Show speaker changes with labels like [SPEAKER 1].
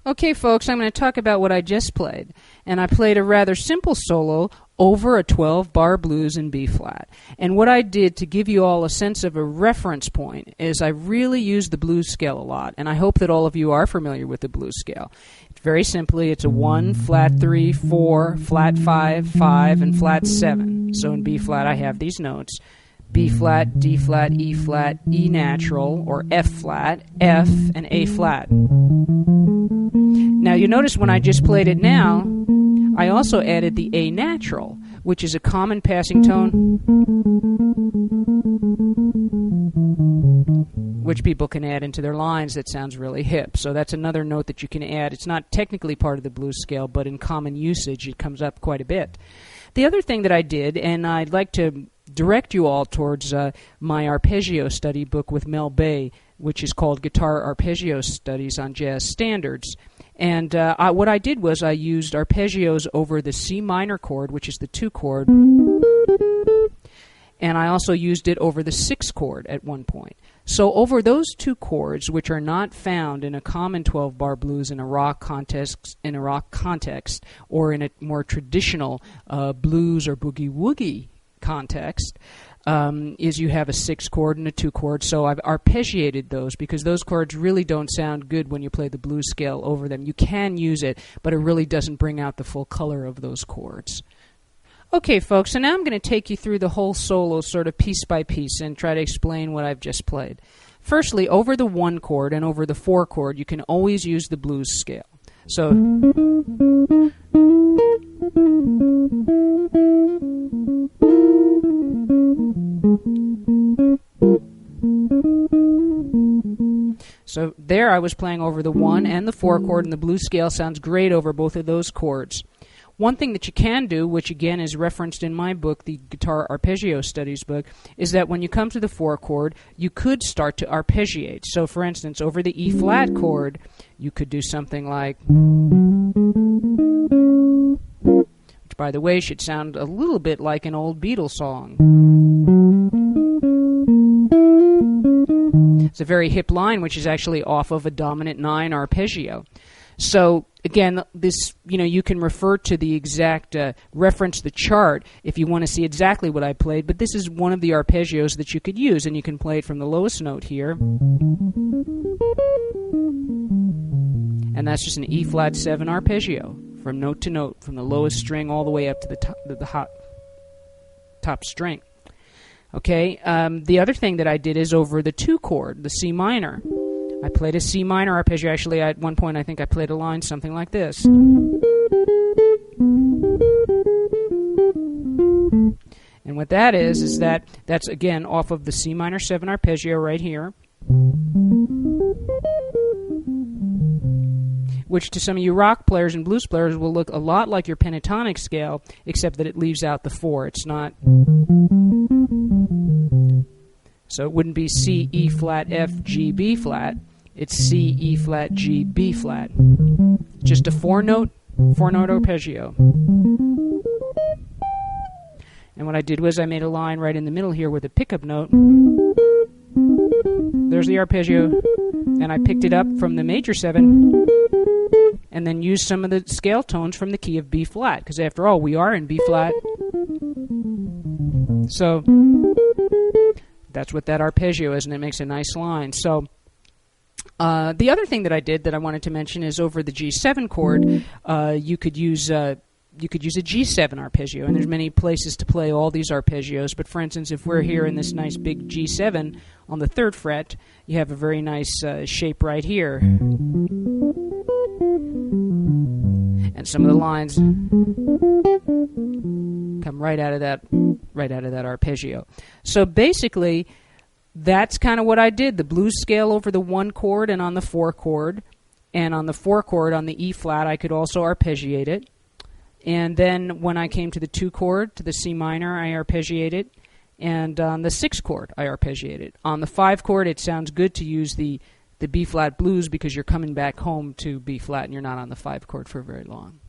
[SPEAKER 1] Okay, folks, I'm going to talk about what I just played. And I played a rather simple solo over a 12-bar blues in B-flat. And what I did to give you all a sense of a reference point is I really used the blues scale a lot. And I hope that all of you are familiar with the blues scale. Very simply, it's a 1, flat 3, 4, flat 5, 5, and flat 7. So in B-flat, I have these notes. B flat, D flat, E flat, E natural, or F flat, F, and A flat. Now you notice when I just played it now, I also added the A natural, which is a common passing tone, which people can add into their lines that sounds really hip. So that's another note that you can add. It's not technically part of the blues scale, but in common usage it comes up quite a bit. The other thing that I did, and I'd like to direct you all towards my arpeggio study book with Mel Bay, which is called Guitar Arpeggio Studies on Jazz Standards. And what I did was I used arpeggios over the C minor chord, which is the 2 chord, and I also used it over the 6 chord at one point. So over those 2 chords, which are not found in a common 12-bar blues in a rock context, or in a more traditional blues or boogie-woogie context, is you have a 6 chord and a 2 chord. So I've arpeggiated those because those chords really don't sound good when you play the blues scale over them. You can use it, but it really doesn't bring out the full color of those chords. Okay, folks, so now I'm going to take you through the whole solo sort of piece by piece and try to explain what I've just played. Firstly, over the 1 chord and over the 4 chord, you can always use the blues scale. So there I was playing over the 1 and the 4 chord, and the blues scale sounds great over both of those chords. One thing that you can do, which again is referenced in my book, the Guitar Arpeggio Studies book, is that when you come to the 4 chord, you could start to arpeggiate. So for instance, over the E flat chord, you could do something like, which by the way should sound a little bit like an old Beatles song. It's a very hip line, which is actually off of a dominant 9 arpeggio. So again, this, you can refer to the exact reference the chart if you want to see exactly what I played, but this is one of the arpeggios that you could use, and you can play it from the lowest note here, and that's just an E flat 7 arpeggio from note to note, from the lowest string all the way up to the top string. Okay, the other thing that I did is over the 2 chord, the C minor. I played a C minor arpeggio. Actually, at one point I think I played a line something like this. And what that is that's again off of the C minor 7 arpeggio right here, which to some of you rock players and blues players will look a lot like your pentatonic scale, except that it leaves out the 4. It's not. So it wouldn't be C, E flat, F, G, B flat. It's C, E flat, G, B flat. Just a 4-note arpeggio. And what I did was I made a line right in the middle here with a pickup note. There's the arpeggio, and I picked it up from the major 7, and then used some of the scale tones from the key of B flat, because after all, we are in B flat. So that's what that arpeggio is, and it makes a nice line. So the other thing that I did that I wanted to mention is over the G7 chord, you could use a G7 arpeggio, and there's many places to play all these arpeggios. But for instance, if we're here in this nice big G7 on the 3rd fret, you have a very nice shape right here, and some of the lines come right out of that arpeggio. So basically, that's kind of what I did. The blues scale over the 1 chord and on the 4 chord. And on the 4 chord on the E flat, I could also arpeggiate it. And then when I came to the 2 chord, to the C minor, I arpeggiated. And on the 6 chord, I arpeggiated. On the 5 chord, it sounds good to use the B flat blues because you're coming back home to B flat and you're not on the 5 chord for very long.